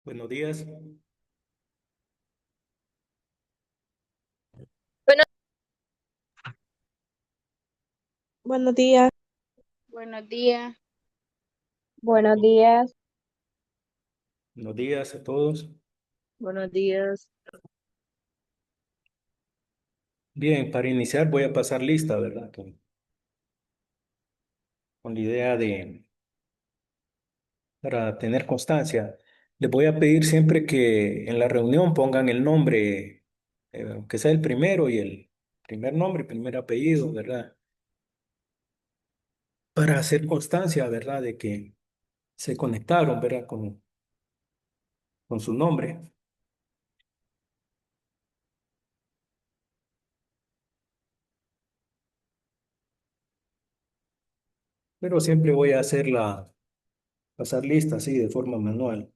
Buenos días, Bueno, Buenos días, buenos días. buenos días. buenos días a todos. Buenos días. Bien, para iniciar voy a pasar lista, ¿verdad? Con la idea para tener constancia. Les voy a pedir siempre que en la reunión pongan el nombre, que sea el primero y el primer nombre, primer apellido, ¿verdad? Para hacer constancia, ¿verdad? De que se conectaron, ¿verdad? Con su nombre. Pero siempre voy a pasar lista así de forma manual.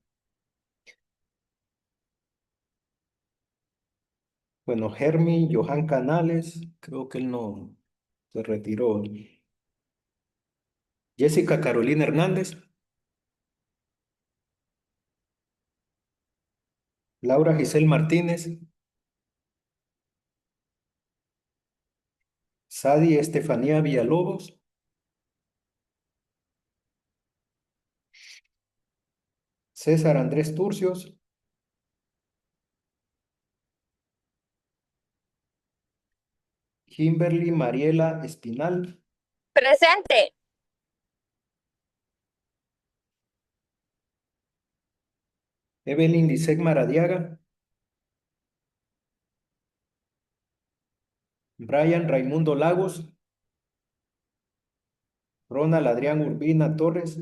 Bueno, Hermi, Johan Canales, creo que él no se retiró. Jessica Carolina Hernández, Laura Giselle Martínez, Sadi Estefanía Villalobos, César Andrés Turcios, Kimberly Mariela Espinal, Presente. Evelyn Lisek Maradiaga, Brian Raimundo Lagos, Ronald Adrián Urbina Torres,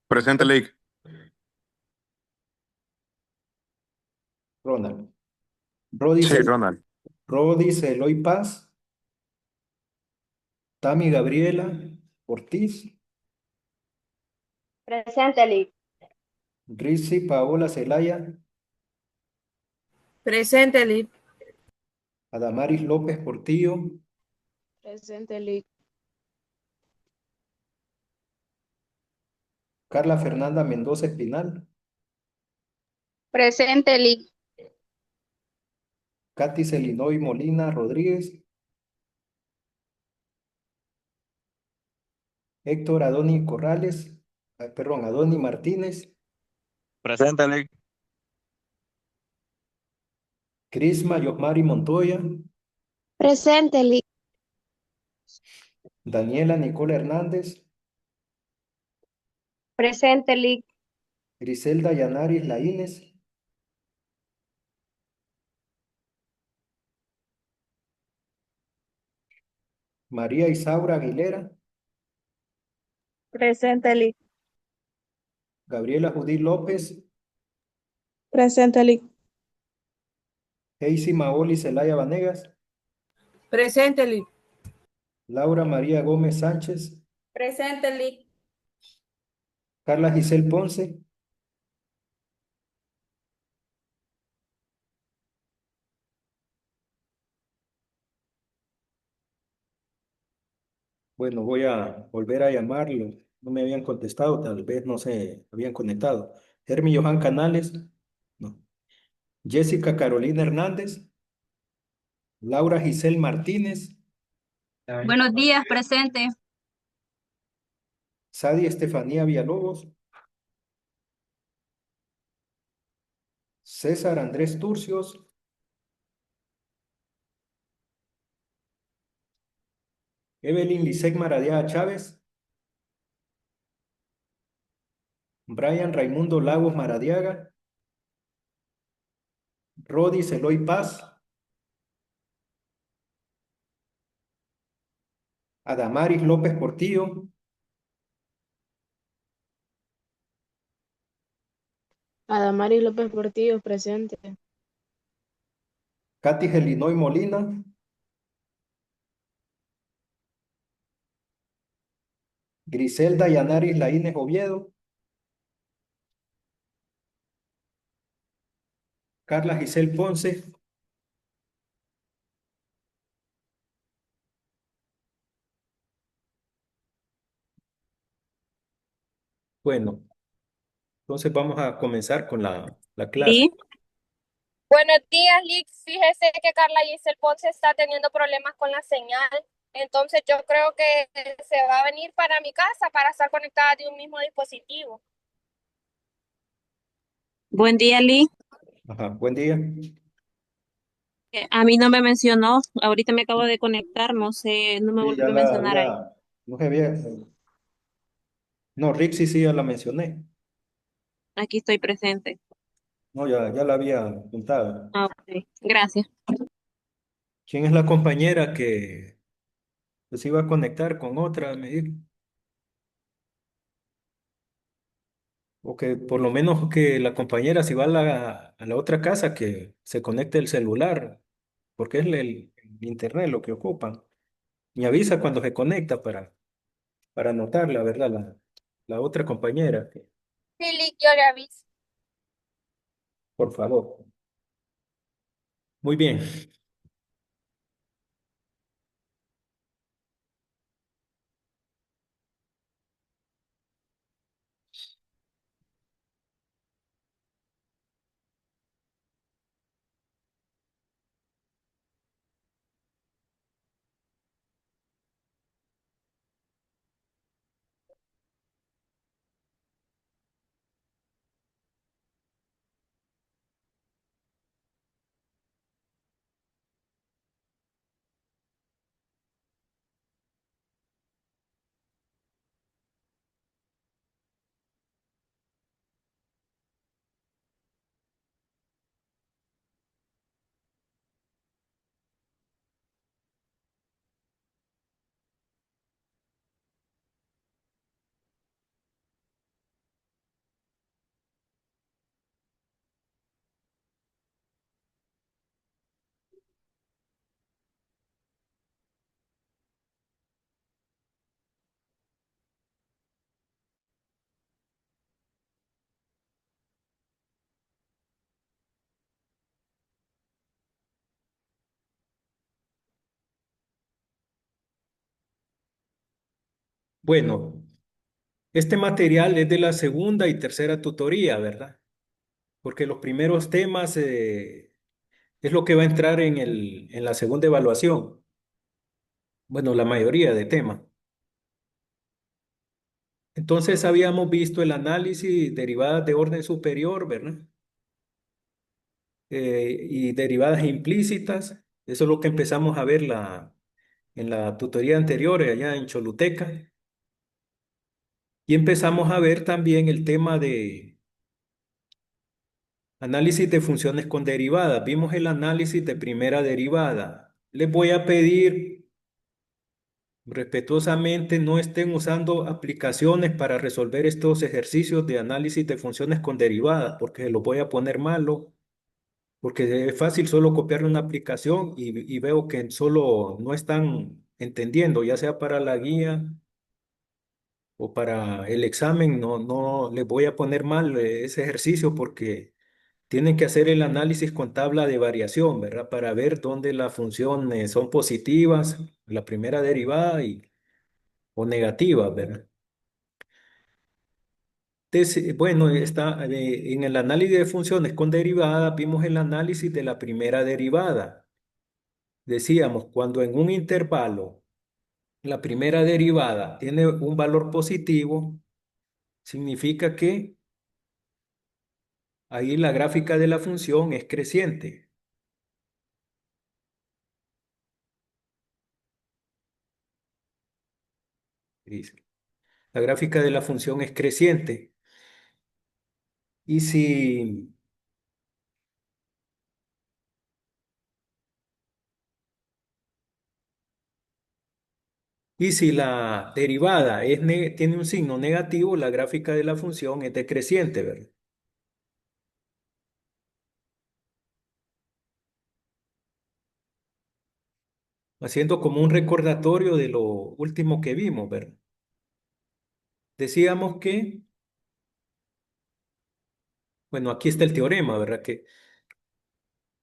Presente, Lake. Ronald, Rodis, Sí, Ronald. Rodis Eloy Paz, Tami Gabriela Ortiz, Presente, Lick. Rizzi Paola Celaya, Presente, Lip. Adamaris López Portillo, Presente, Lip. Carla Fernanda Mendoza Espinal, Presente, Lick. Katy Celinoy Molina Rodríguez, Héctor Adoni Corrales, perdón, Adoni Martínez, Presente, Lake. Crisma Yosmari Montoya, Presente, Lip. Daniela Nicole Hernández, Presente, Lick. Griselda Yanaris Laínez, María Isaura Aguilera, Presente, Lip. Gabriela Judí López, Presente, Lip. Heisy Maoli Celaya Vanegas, Presente, Lip. Laura María Gómez Sánchez, Presente, Lick. Carla Giselle Ponce. Bueno, voy a volver a llamarlo. No me habían contestado, tal vez no se habían conectado. Hermi Johan Canales, no. Jessica Carolina Hernández, Laura Giselle Martínez, Buenos días, presente. Sadi Estefanía Villalobos, César Andrés Turcios, Evelyn Lisek Maradiaga Chávez, Brian Raimundo Lagos Maradiaga, Rodis Eloy Paz, Adamaris López Portillo, Adamari López Portillo, presente. Katy Gelinoy Molina, Griselda Yanaris Laínez Oviedo, Carla Giselle Ponce, bueno, Entonces vamos a comenzar con la clase. Lick. Buenos días, Lick. Fíjese que Carla Giselle Ponce está teniendo problemas con la señal. Entonces yo creo que se va a venir para mi casa para estar conectada de un mismo dispositivo. Buen día, Lee. Ajá, buen día. A mí no me mencionó, ahorita me acabo de conectar, no sé, no me Sí, ya volvió a la mencionar ahí. había, no se había, no, Rixi sí ya la mencioné. Aquí estoy presente. No, ya la había apuntado. Ah, ok, gracias. ¿Quién es la compañera que se iba a conectar con otra? Me dijo. O que por lo menos que la compañera si va a la otra casa que se conecte el celular, porque es el internet lo que ocupan. Me avisa cuando se conecta para anotarla, ¿verdad? La otra compañera, Sí, Lick, yo le aviso. por favor. Muy bien. Bueno, este material es de la segunda y tercera tutoría, ¿verdad? Porque los primeros temas es lo que va a entrar en la segunda evaluación. Bueno, la mayoría de temas. Entonces habíamos visto el análisis derivadas de orden superior, ¿verdad? Y derivadas implícitas. Eso es lo que empezamos a ver en la tutoría anterior, allá en Choluteca. Y empezamos a ver también el tema de análisis de funciones con derivadas. Vimos el análisis de primera derivada. Les voy a pedir respetuosamente no estén usando aplicaciones para resolver estos ejercicios de análisis de funciones con derivadas, porque se los voy a poner malo, porque es fácil solo copiar una aplicación y veo que solo no están entendiendo, ya sea para la guía o para el examen, no les voy a poner mal ese ejercicio porque tienen que hacer el análisis con tabla de variación, ¿verdad? Para ver dónde las funciones son positivas, la primera derivada o negativas, ¿verdad? Entonces, bueno, está, en el análisis de funciones con derivadas vimos el análisis de la primera derivada. Decíamos, cuando en un intervalo la primera derivada tiene un valor positivo, significa que ahí la gráfica de la función es creciente. Dice, la gráfica de la función es creciente. Y si, y si la derivada tiene un signo negativo, la gráfica de la función es decreciente, ¿verdad? Haciendo como un recordatorio de lo último que vimos, ¿verdad? Decíamos que, bueno, aquí está el teorema, ¿verdad? Que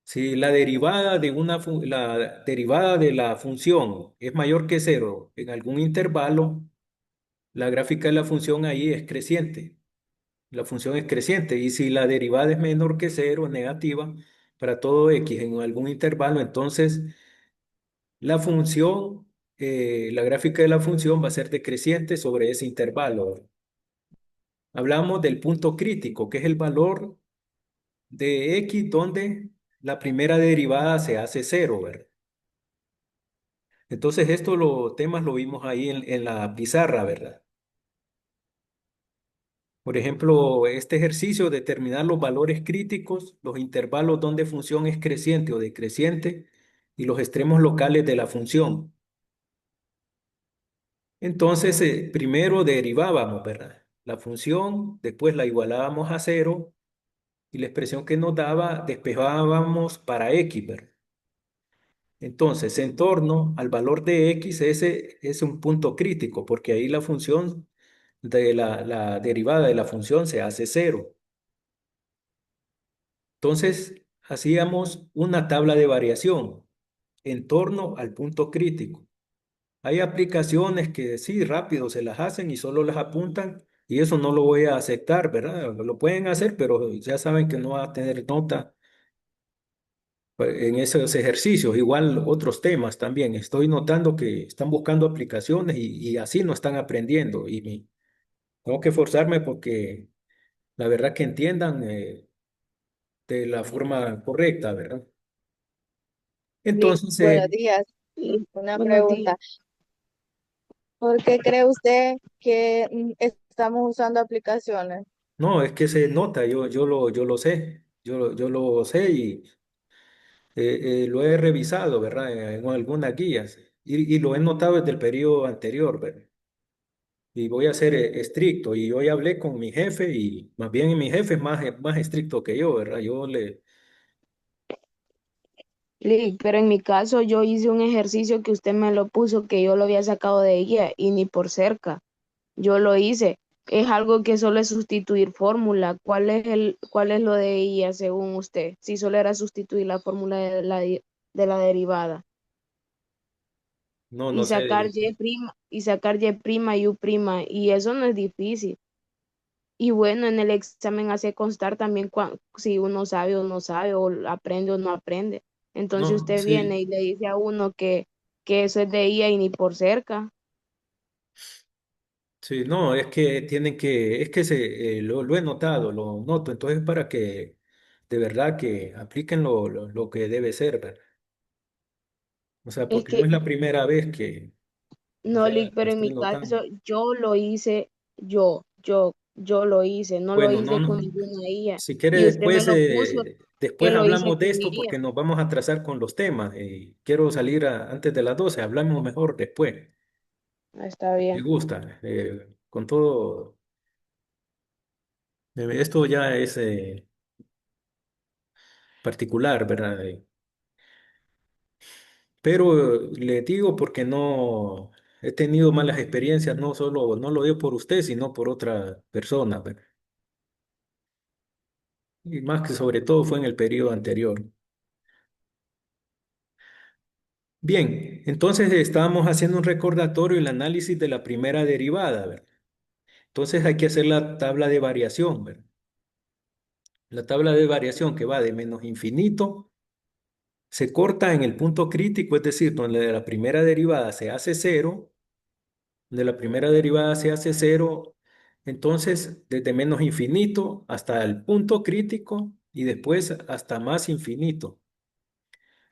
si la derivada de la función es mayor que cero en algún intervalo, la gráfica de la función ahí es creciente. La función es creciente. Y si la derivada es menor que cero, negativa, para todo x en algún intervalo, entonces la función, la gráfica de la función va a ser decreciente sobre ese intervalo. Hablamos del punto crítico, que es el valor de x donde la primera derivada se hace cero, ¿verdad? Entonces, los temas lo vimos ahí en la pizarra, ¿verdad? Por ejemplo, este ejercicio, determinar los valores críticos, los intervalos donde función es creciente o decreciente y los extremos locales de la función. Entonces, primero derivábamos, ¿verdad? La función, después la igualábamos a cero y la expresión que nos daba despejábamos para x, ¿verdad? Entonces, en torno al valor de x, ese es un punto crítico, porque ahí la función de la derivada de la función se hace cero. Entonces, hacíamos una tabla de variación en torno al punto crítico. Hay aplicaciones que sí, rápido se las hacen y solo las apuntan, y eso no lo voy a aceptar, ¿verdad? Lo pueden hacer, pero ya saben que no va a tener nota en esos ejercicios. Igual otros temas también. Estoy notando que están buscando aplicaciones y así no están aprendiendo. Tengo que forzarme porque la verdad que entiendan de la forma correcta, ¿verdad? Lick, Entonces, buenos días. Una pregunta. ¿Por qué cree usted que estamos usando aplicaciones? no, es que se nota, yo lo sé, yo lo sé y lo he revisado, ¿verdad? En algunas guías y lo he notado desde el periodo anterior, ¿verdad? Y voy a ser estricto. Y hoy hablé con mi jefe y más bien mi jefe es más estricto que yo, ¿verdad? Lick, pero en mi caso yo hice un ejercicio que usted me lo puso, que yo lo había sacado de guía y ni por cerca. Yo lo hice. Es algo que solo es sustituir fórmula. Cuál es lo de guía según usted? Si solo era sustituir la fórmula de la derivada no sé, y sacar y prima y u prima y eso no es difícil. Y bueno, en el examen hace constar también si uno sabe o no sabe, o aprende o no aprende. Entonces no, usted viene sí, y le dice a uno que eso es de IA y ni por cerca. sí, no, es que lo he notado, lo noto, entonces para que de verdad que apliquen lo que debe ser, ¿verdad? O sea, Es porque no que es la primera vez que, o no, sea, Lick, lo pero en estoy mi notando. caso yo lo hice, yo lo hice, no lo Bueno, no, hice con no. ninguna IA. Si quiere Y usted me lo puso que después lo hice hablamos de con esto IA. porque nos vamos a atrasar con los temas. Quiero salir antes de las 12, hablamos mejor después. Está Me bien. gusta. Con todo, esto ya es particular, ¿verdad? Pero le digo porque no he tenido malas experiencias, no solo, no lo digo por usted, sino por otra persona, ¿verdad? Y más que sobre todo fue en el periodo anterior. Bien, entonces estábamos haciendo un recordatorio y el análisis de la primera derivada, ¿verdad? Entonces hay que hacer la tabla de variación, ¿verdad? La tabla de variación que va de menos infinito se corta en el punto crítico, es decir, donde la primera derivada se hace cero, donde la primera derivada se hace cero, entonces desde menos infinito hasta el punto crítico y después hasta más infinito.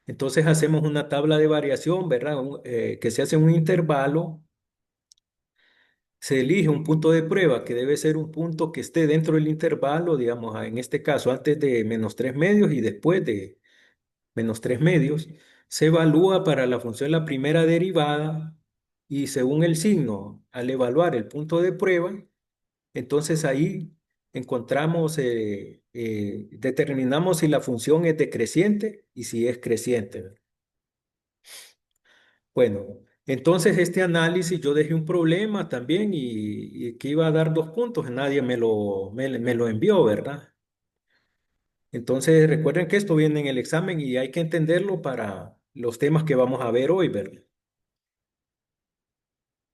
Entonces hacemos una tabla de variación, ¿verdad? Que se hace en un intervalo. Se elige un punto de prueba que debe ser un punto que esté dentro del intervalo, digamos, en este caso, antes de menos 3 medios y después de menos 3 medios. Se evalúa para la función la primera derivada y según el signo, al evaluar el punto de prueba, entonces ahí encontramos, determinamos si la función es decreciente y si es creciente. Bueno, entonces este análisis yo dejé un problema también y que iba a dar 2 puntos, nadie me lo envió, ¿verdad? Entonces recuerden que esto viene en el examen y hay que entenderlo para los temas que vamos a ver hoy, ¿verdad?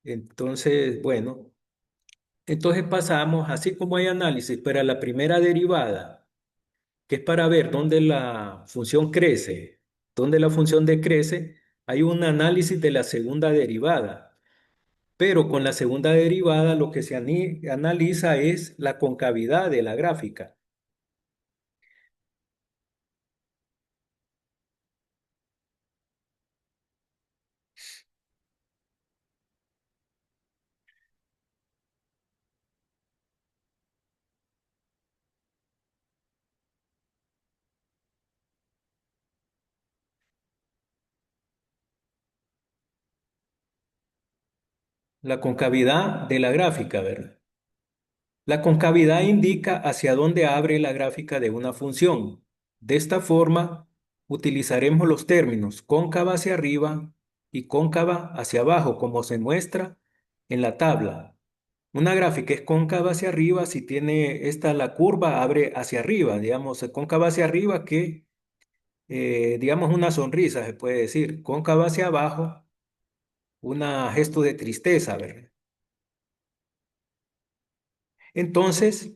Entonces, bueno. Entonces pasamos, así como hay análisis para la primera derivada, que es para ver dónde la función crece, dónde la función decrece, hay un análisis de la segunda derivada. Pero con la segunda derivada lo que se analiza es la concavidad de la gráfica. La concavidad de la gráfica, ¿verdad? La concavidad indica hacia dónde abre la gráfica de una función. De esta forma, utilizaremos los términos cóncava hacia arriba y cóncava hacia abajo, como se muestra en la tabla. Una gráfica es cóncava hacia arriba si tiene esta la curva abre hacia arriba, digamos, cóncava hacia arriba que, digamos, una sonrisa se puede decir, cóncava hacia abajo, un gesto de tristeza, ¿verdad? Entonces,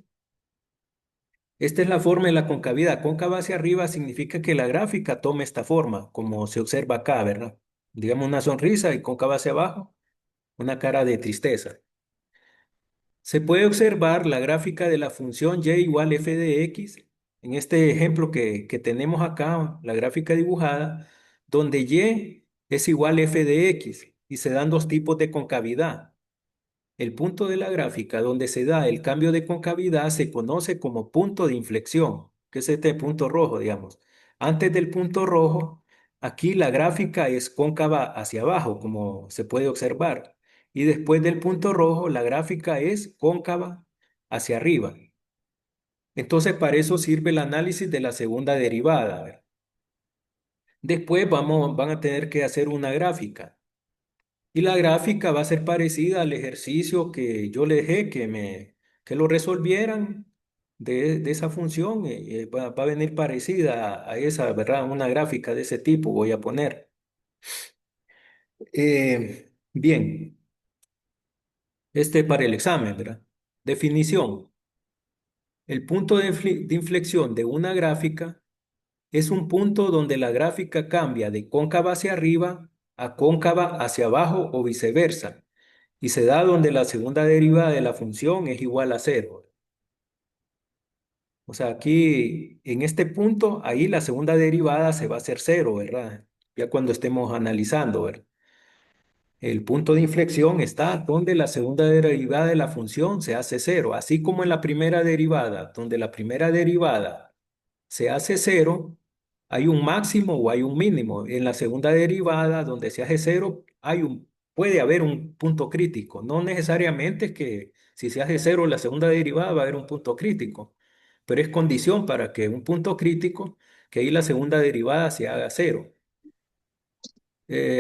esta es la forma de la concavidad. Cóncava hacia arriba significa que la gráfica tome esta forma, como se observa acá, ¿verdad? Digamos una sonrisa y cóncava hacia abajo, una cara de tristeza. Se puede observar la gráfica de la función y igual f de x, en este ejemplo que tenemos acá, la gráfica dibujada, donde y es igual a f de x y se dan dos tipos de concavidad. El punto de la gráfica donde se da el cambio de concavidad se conoce como punto de inflexión, que es este punto rojo, digamos. Antes del punto rojo, aquí la gráfica es cóncava hacia abajo, como se puede observar. Y después del punto rojo, la gráfica es cóncava hacia arriba. Entonces, para eso sirve el análisis de la segunda derivada. ¿Ver? Después van a tener que hacer una gráfica. Y la gráfica va a ser parecida al ejercicio que yo le dejé, que lo resolvieran de esa función. Va a venir parecida a esa, ¿verdad? Una gráfica de ese tipo voy a poner. Bien, este para el examen, ¿verdad? Definición. El punto de inflexión de una gráfica es un punto donde la gráfica cambia de cóncava hacia arriba a cóncava hacia abajo o viceversa y se da donde la segunda derivada de la función es igual a cero. O sea, aquí en este punto, ahí la segunda derivada se va a hacer cero, ¿verdad? Ya cuando estemos analizando, ¿verdad? El punto de inflexión está donde la segunda derivada de la función se hace cero, así como en la primera derivada, donde la primera derivada se hace cero, hay un máximo o hay un mínimo. En la segunda derivada, donde se hace cero, puede haber un punto crítico. No necesariamente es que si se hace cero la segunda derivada va a haber un punto crítico, pero es condición para que un punto crítico, que ahí la segunda derivada se haga cero.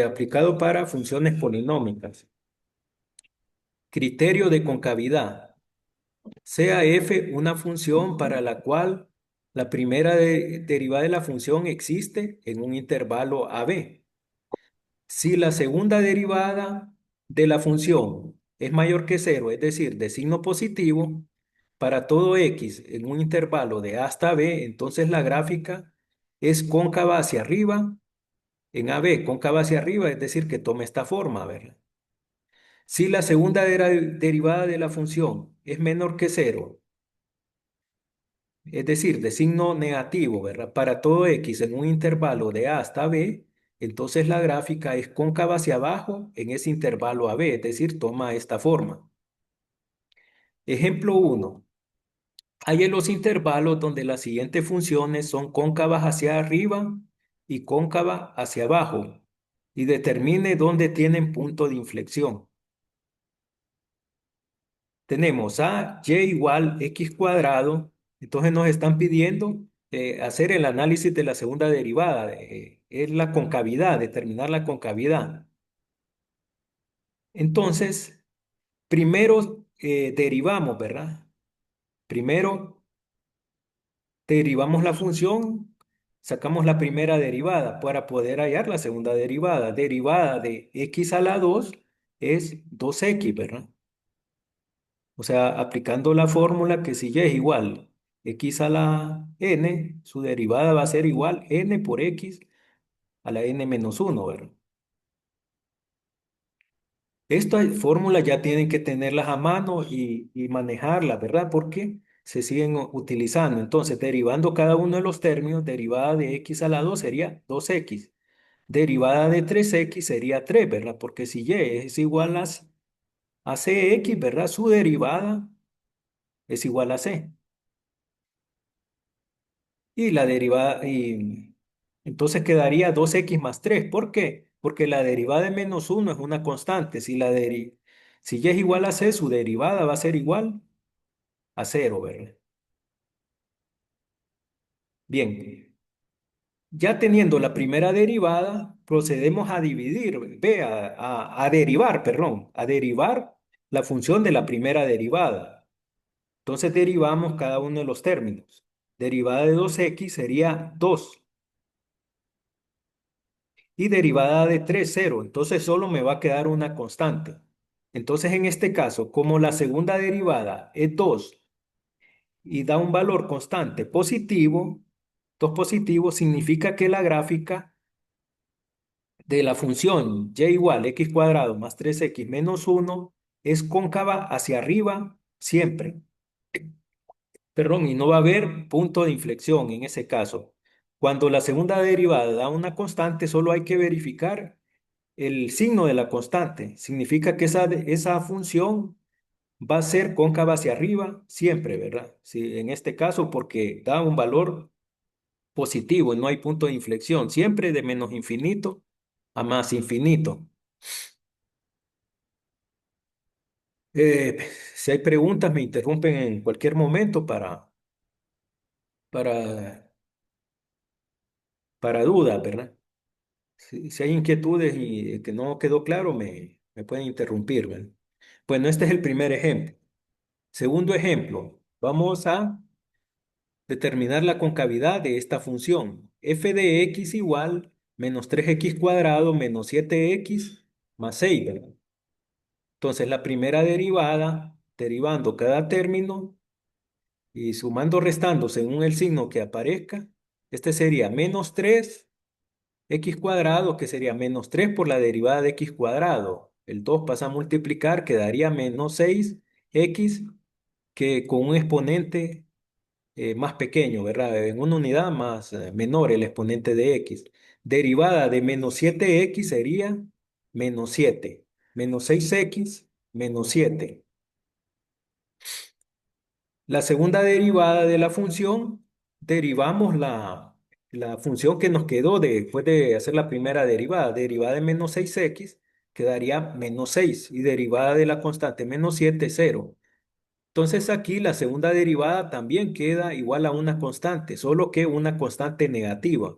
Aplicado para funciones polinómicas. Criterio de concavidad. Sea f una función para la cual la primera derivada de la función existe en un intervalo AB. Si la segunda derivada de la función es mayor que cero, es decir, de signo positivo, para todo x en un intervalo de A hasta B, entonces la gráfica es cóncava hacia arriba en AB, cóncava hacia arriba, es decir, que toma esta forma, ¿verdad? Si la segunda derivada de la función es menor que cero, es decir, de signo negativo, ¿verdad? Para todo x en un intervalo de A hasta B, entonces la gráfica es cóncava hacia abajo en ese intervalo AB, es decir, toma esta forma. Ejemplo 1. Hay en los intervalos donde las siguientes funciones son cóncavas hacia arriba y cóncava hacia abajo y determine dónde tienen punto de inflexión. Tenemos a y igual x cuadrado, entonces nos están pidiendo hacer el análisis de la segunda derivada, es la concavidad, determinar la concavidad. Entonces, primero derivamos, ¿verdad? Primero derivamos la función, sacamos la primera derivada para poder hallar la segunda derivada. Derivada de x a la 2 es 2x, ¿verdad? O sea, aplicando la fórmula que si y es igual x a la n, su derivada va a ser igual n por x a la n menos 1, ¿verdad? Estas fórmulas ya tienen que tenerlas a mano y manejarlas, ¿verdad? Porque se siguen utilizando. Entonces, derivando cada uno de los términos, derivada de x a la 2 sería 2x. Derivada de 3x sería 3, ¿verdad? Porque si y es igual a cx, ¿verdad? Su derivada es igual a c. Y la derivada, y entonces quedaría 2x más 3. ¿Por qué? Porque la derivada de menos 1 es una constante. Si y es igual a c, su derivada va a ser igual a 0, ¿verdad? Bien, ya teniendo la primera derivada, procedemos a dividir, ve, a derivar, perdón, a derivar la función de la primera derivada. Entonces derivamos cada uno de los términos. Derivada de 2x sería 2 y derivada de 3, 0. Entonces solo me va a quedar una constante. Entonces en este caso, como la segunda derivada es 2 y da un valor constante positivo, 2 positivo significa que la gráfica de la función y igual x cuadrado más 3x menos 1 es cóncava hacia arriba siempre. Perdón, y no va a haber punto de inflexión en ese caso. Cuando la segunda derivada da una constante, solo hay que verificar el signo de la constante. Significa que esa función va a ser cóncava hacia arriba siempre, ¿verdad? Sí, en este caso, porque da un valor positivo y no hay punto de inflexión, siempre de menos infinito a más infinito. Eh, si hay preguntas, me interrumpen en cualquier momento para, para dudas, ¿verdad? Si hay inquietudes y que no quedó claro, me pueden interrumpir, ¿verdad? Bueno, este es el primer ejemplo. Segundo ejemplo, vamos a determinar la concavidad de esta función. F de x igual menos 3x cuadrado menos 7x más 6, ¿verdad? Entonces, la primera derivada, derivando cada término y sumando, restando según el signo que aparezca, este sería menos 3x cuadrado, que sería menos 3 por la derivada de x cuadrado. El 2 pasa a multiplicar, quedaría menos 6x, que con un exponente más pequeño, ¿verdad? En una unidad más menor el exponente de x. Derivada de menos 7x sería menos 7. Menos 6x menos 7. La segunda derivada de la función, derivamos la función que nos quedó después de hacer la primera derivada. Derivada de menos 6x quedaría menos 6 y derivada de la constante menos 7, 0. Entonces aquí la segunda derivada también queda igual a una constante, solo que una constante negativa.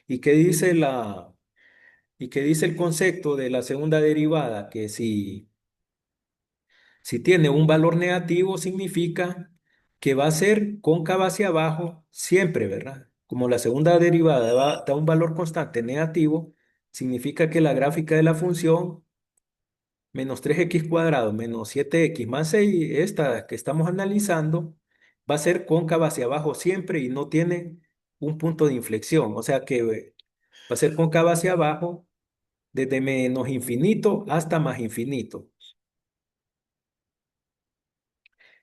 ¿Y qué dice y qué dice el concepto de la segunda derivada? Que si tiene un valor negativo, significa que va a ser cóncava hacia abajo siempre, ¿verdad? Como la segunda derivada da un valor constante negativo, significa que la gráfica de la función menos 3x cuadrado menos 7x más 6, esta que estamos analizando, va a ser cóncava hacia abajo siempre y no tiene un punto de inflexión. O sea que va a ser cóncava hacia abajo desde menos infinito hasta más infinito.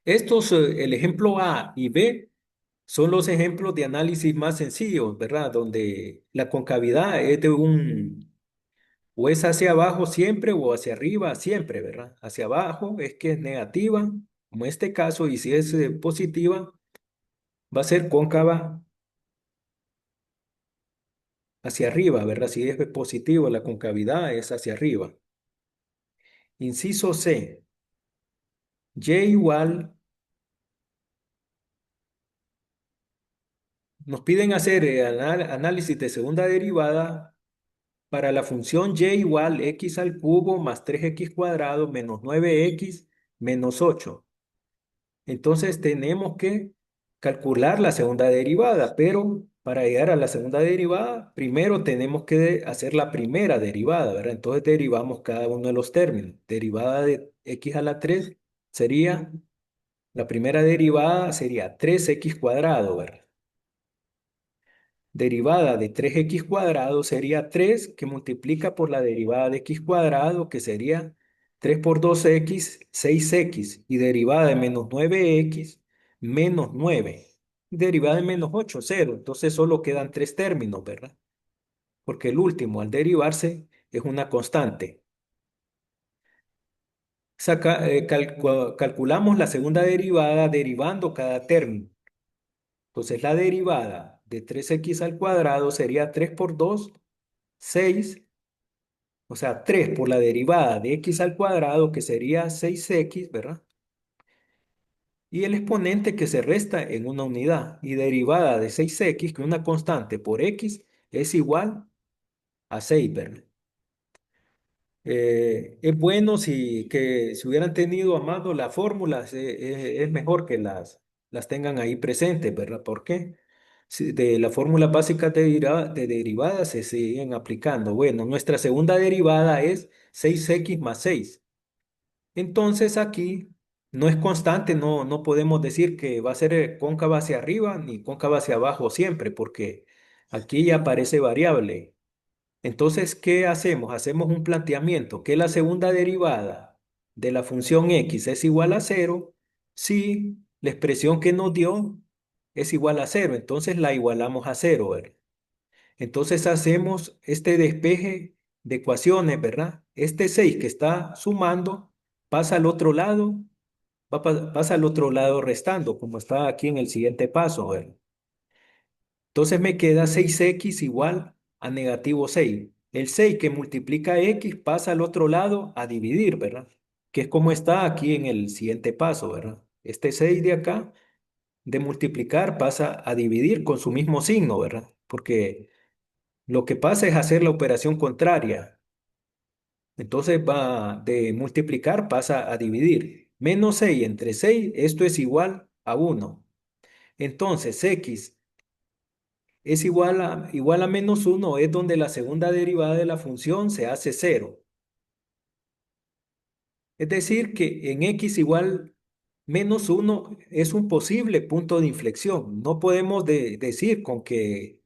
El ejemplo A y B son los ejemplos de análisis más sencillos, ¿verdad? Donde la concavidad es o es hacia abajo siempre o hacia arriba siempre, ¿verdad? Hacia abajo es que es negativa, como este caso, y si es positiva, va a ser cóncava hacia arriba, ¿verdad? Si es positivo, la concavidad es hacia arriba. Inciso C, y igual, nos piden hacer análisis de segunda derivada para la función y igual x al cubo más 3x cuadrado menos 9x menos 8. Entonces tenemos que calcular la segunda derivada, pero para llegar a la segunda derivada, primero tenemos que hacer la primera derivada, ¿verdad? Entonces derivamos cada uno de los términos. Derivada de x a la 3 sería La primera derivada sería 3x cuadrado, ¿verdad? Derivada de 3x cuadrado sería 3 que multiplica por la derivada de x cuadrado, que sería 3 por 2x, 6x. Y derivada de menos 9x, menos 9. Derivada de menos 8, 0. Entonces solo quedan tres términos, ¿verdad? Porque el último, al derivarse, es una constante. Calculamos la segunda derivada derivando cada término. Entonces la derivada de 3x al cuadrado sería 3 por 2, 6. O sea, 3 por la derivada de x al cuadrado, que sería 6x, ¿verdad? Y el exponente que se resta en una unidad. Y derivada de 6x, que una constante por x, es igual a 6, ¿verdad? Es bueno si hubieran tenido a mano las fórmulas, es mejor que las tengan ahí presentes, ¿verdad? ¿Por qué? De las fórmulas básicas de derivadas se siguen aplicando. Bueno, nuestra segunda derivada es 6x más 6. Entonces aquí no es constante, no podemos decir que va a ser cóncava hacia arriba ni cóncava hacia abajo siempre, porque aquí ya aparece variable. Entonces, ¿qué hacemos? Hacemos un planteamiento que la segunda derivada de la función x es igual a cero si la expresión que nos dio es igual a cero. Entonces la igualamos a cero, ¿verdad? Entonces hacemos este despeje de ecuaciones, ¿verdad? Este 6 que está sumando pasa al otro lado, pasa al otro lado restando, como está aquí en el siguiente paso, ¿verdad? Entonces me queda 6x igual a negativo 6. El 6 que multiplica x pasa al otro lado a dividir, ¿verdad? Que es como está aquí en el siguiente paso, ¿verdad? Este 6 de acá, de multiplicar, pasa a dividir con su mismo signo, ¿verdad? Porque lo que pasa es hacer la operación contraria. Entonces va de multiplicar, pasa a dividir. Menos 6 entre 6, esto es igual a 1. Entonces x es igual a menos 1, es donde la segunda derivada de la función se hace cero. Es decir, que en x igual menos 1 es un posible punto de inflexión. No podemos decir con que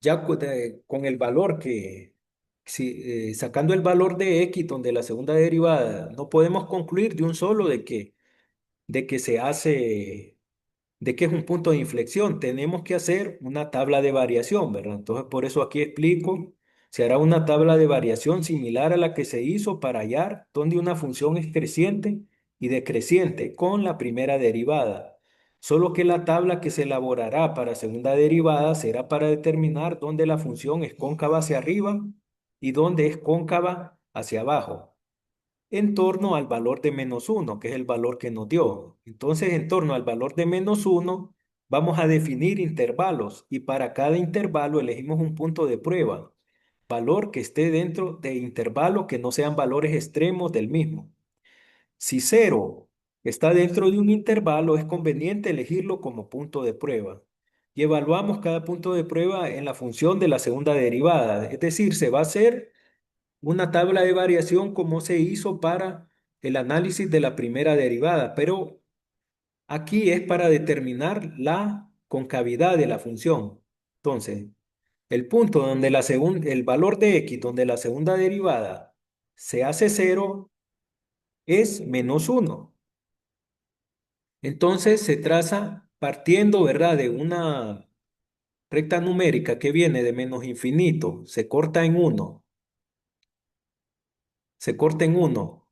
ya con el valor sacando el valor de x, donde la segunda derivada, no podemos concluir de un solo de que se hace de qué es un punto de inflexión. Tenemos que hacer una tabla de variación, ¿verdad? Entonces, por eso aquí explico, se hará una tabla de variación similar a la que se hizo para hallar donde una función es creciente y decreciente con la primera derivada. Solo que la tabla que se elaborará para segunda derivada será para determinar dónde la función es cóncava hacia arriba y dónde es cóncava hacia abajo en torno al valor de menos uno, que es el valor que nos dio. Entonces, en torno al valor de menos uno, vamos a definir intervalos y para cada intervalo elegimos un punto de prueba, valor que esté dentro de intervalos que no sean valores extremos del mismo. Si cero está dentro de un intervalo, es conveniente elegirlo como punto de prueba. Y evaluamos cada punto de prueba en la función de la segunda derivada, es decir, se va a hacer una tabla de variación como se hizo para el análisis de la primera derivada, pero aquí es para determinar la concavidad de la función. Entonces, el punto donde el valor de x, donde la segunda derivada se hace cero, es menos uno. Entonces se traza partiendo, ¿verdad?, de una recta numérica que viene de menos infinito, se corta en uno, se corta en uno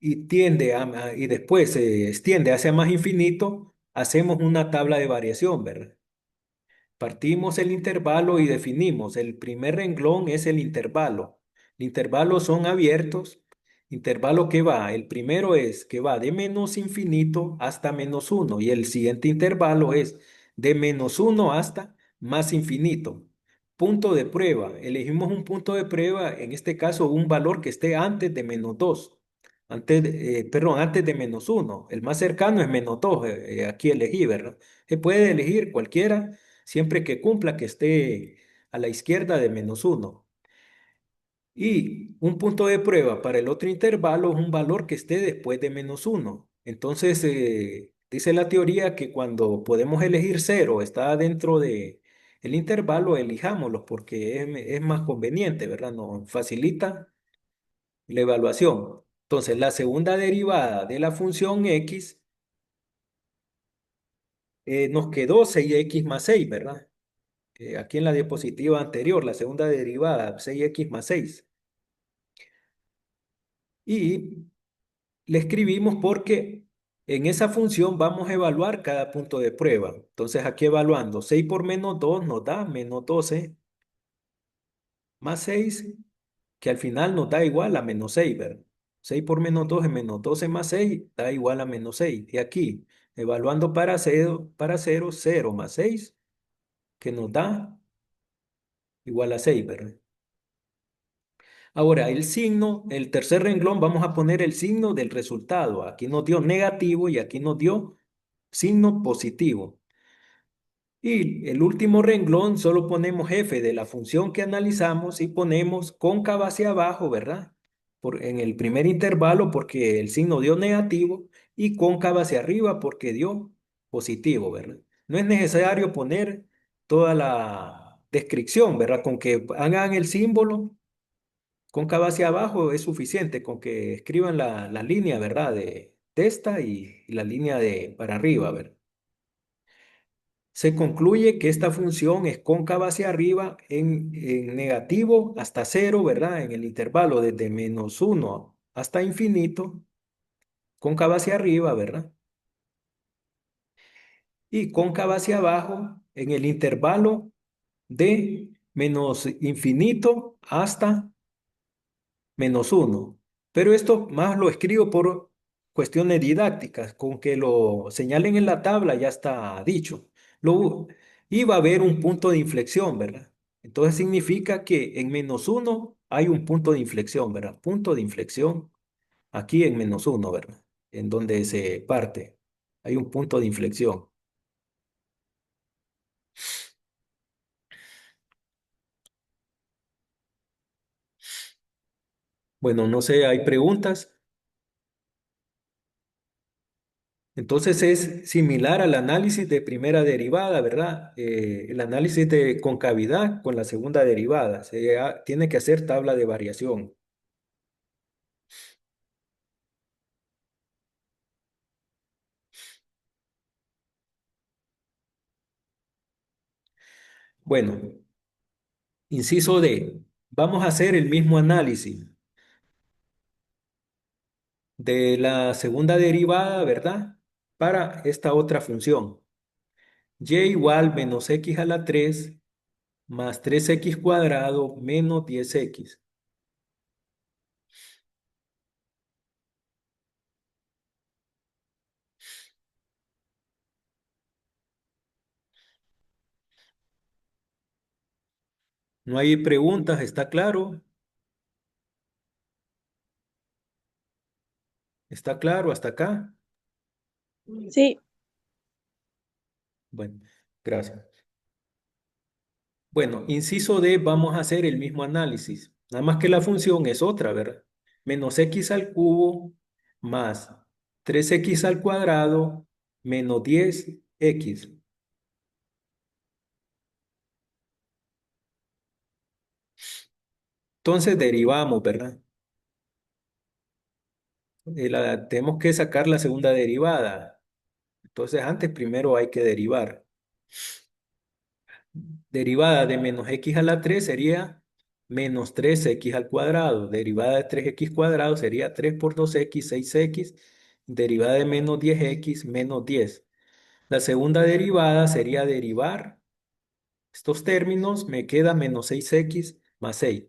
y y después se extiende hacia más infinito, hacemos una tabla de variación, ¿verdad? Partimos el intervalo y definimos. El primer renglón es el intervalo. Intervalos son abiertos. Intervalo que va, el primero es que va de menos infinito hasta menos uno y el siguiente intervalo es de menos uno hasta más infinito. Punto de prueba. Elegimos un punto de prueba, en este caso un valor que esté antes de menos 2. Perdón, antes de menos uno. El más cercano es menos 2. Aquí elegí, ¿verdad? Se puede elegir cualquiera siempre que cumpla que esté a la izquierda de menos uno. Y un punto de prueba para el otro intervalo es un valor que esté después de menos uno. Entonces, dice la teoría que cuando podemos elegir cero, está dentro de el intervalo, elijámoslo porque es más conveniente, ¿verdad? Nos facilita la evaluación. Entonces, la segunda derivada de la función x nos quedó 6x más 6, ¿verdad? Aquí en la diapositiva anterior, la segunda derivada, 6x más 6. Y le escribimos porque en esa función vamos a evaluar cada punto de prueba. Entonces aquí evaluando 6 por menos 2 nos da menos 12 más 6, que al final nos da igual a menos 6, ¿verdad? 6 por menos 2 es menos 12 más 6 da igual a menos 6. Y aquí, evaluando para cero, 0 más 6, que nos da igual a 6, ¿verdad? Ahora, el signo, el tercer renglón, vamos a poner el signo del resultado. Aquí nos dio negativo y aquí nos dio signo positivo. Y el último renglón solo ponemos f de la función que analizamos y ponemos cóncava hacia abajo, ¿verdad? En el primer intervalo porque el signo dio negativo y cóncava hacia arriba porque dio positivo, ¿verdad? No es necesario poner toda la descripción, ¿verdad? Con que hagan el símbolo cóncava hacia abajo es suficiente, con que escriban la línea, ¿verdad? De esta y la línea de para arriba, ¿verdad? Se concluye que esta función es cóncava hacia arriba en negativo hasta cero, ¿verdad? En el intervalo desde menos 1 hasta infinito, cóncava hacia arriba, ¿verdad? Y cóncava hacia abajo en el intervalo de menos infinito hasta menos 1. Pero esto más lo escribo por cuestiones didácticas, con que lo señalen en la tabla ya está dicho. Lo, y va a haber un punto de inflexión, ¿verdad? Entonces significa que en menos 1 hay un punto de inflexión, ¿verdad? Punto de inflexión aquí en menos 1, ¿verdad? En donde se parte. Hay un punto de inflexión. Bueno, no sé, ¿hay preguntas? Entonces es similar al análisis de primera derivada, ¿verdad? El análisis de concavidad con la segunda derivada. Tiene que hacer tabla de variación. Bueno, inciso D. Vamos a hacer el mismo análisis de la segunda derivada, ¿verdad? Para esta otra función. Y igual menos x a la 3 más 3x cuadrado menos 10x. No hay preguntas, ¿está claro? ¿Está claro hasta acá? Sí. Bueno, gracias. Bueno, inciso D, vamos a hacer el mismo análisis. Nada más que la función es otra, ¿verdad? Menos x al cubo más 3x al cuadrado menos 10x. Entonces derivamos, ¿verdad? Tenemos que sacar la segunda derivada. Entonces antes primero hay que derivar. Derivada de menos x a la 3 sería menos 3x al cuadrado. Derivada de 3x cuadrado sería 3 por 2x, 6x. Derivada de menos 10x, menos 10. La segunda derivada sería derivar estos términos. Me queda menos 6x más 6.